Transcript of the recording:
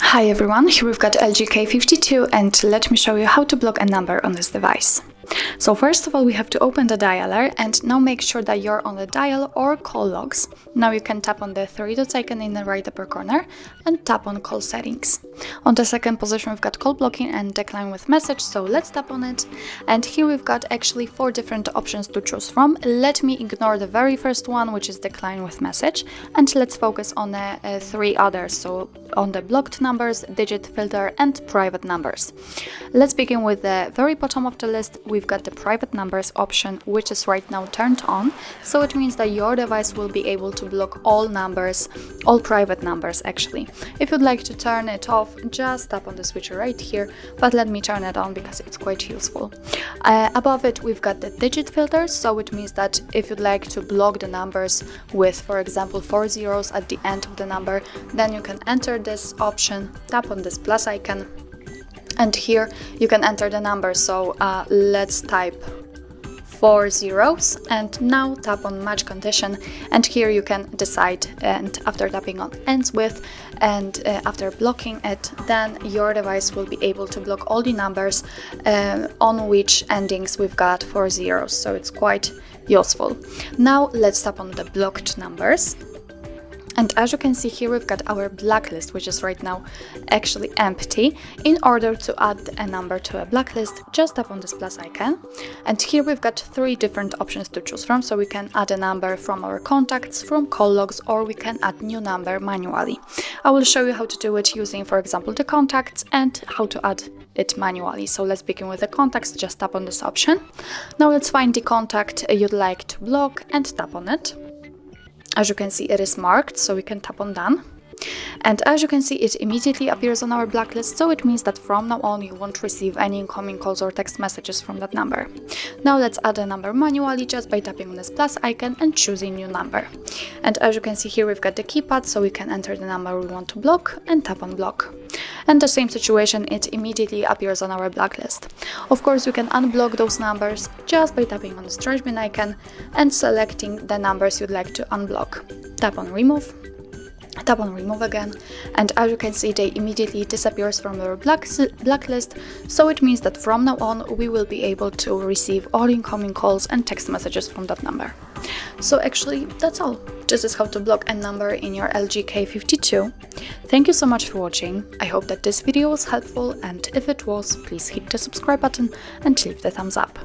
Hi everyone, here we've got LG K52 and let me show you how to block a number on this device. So first of all, we have to open the dialer and now make sure that you're on the dial or call logs. Now you can tap on the three dots icon in the right upper corner and tap on call settings. On the second position we've got call blocking and decline with message, so let's tap on it. And here we've got actually 4 different options to choose from. Let me ignore the very first one, which is decline with message, and let's focus on the 3 others, so on the blocked numbers, digit filter and private numbers. Let's begin with the very bottom of the list. We've got the private numbers option, which is right now turned on, so it means that your device will be able to block all numbers, all private numbers actually. If you'd like to turn it off, just tap on the switcher right here, but let me turn it on because it's quite useful. Above it we've got the digit filters, so it means that if you'd like to block the numbers with, for example, 4 zeros at the end of the number, then you can enter this option, tap on this plus icon, and here you can enter the number. So let's type 4 zeros and now tap on match condition, and here you can decide, and after tapping on ends with and after blocking it, then your device will be able to block all the numbers on which endings we've got 4 zeros, so it's quite useful. Now let's tap on the blocked numbers. And as you can see here, we've got our blacklist, which is right now actually empty. In order to add a number to a blacklist, just tap on this plus icon. And here we've got 3 different options to choose from. So we can add a number from our contacts, from call logs, or we can add new number manually. I will show you how to do it using, for example, the contacts and how to add it manually. So let's begin with the contacts. Just tap on this option. Now let's find the contact you'd like to block and tap on it. As you can see, it is marked, so we can tap on done. And as you can see, it immediately appears on our blacklist, so it means that from now on you won't receive any incoming calls or text messages from that number. Now let's add a number manually just by tapping on this plus icon and choosing new number. And as you can see here, we've got the keypad, so we can enter the number we want to block and tap on block. And the same situation, it immediately appears on our blacklist. Of course, you can unblock those numbers just by tapping on the trash bin icon and selecting the numbers you'd like to unblock. Tap on remove. Tap on remove again, and as you can see, they immediately disappears from our blacklist, so it means that from now on we will be able to receive all incoming calls and text messages from that number. So actually that's all. This is how to block a number in your LG K52. Thank you so much for watching. I hope that this video was helpful, and if it was, please hit the subscribe button and leave the thumbs up.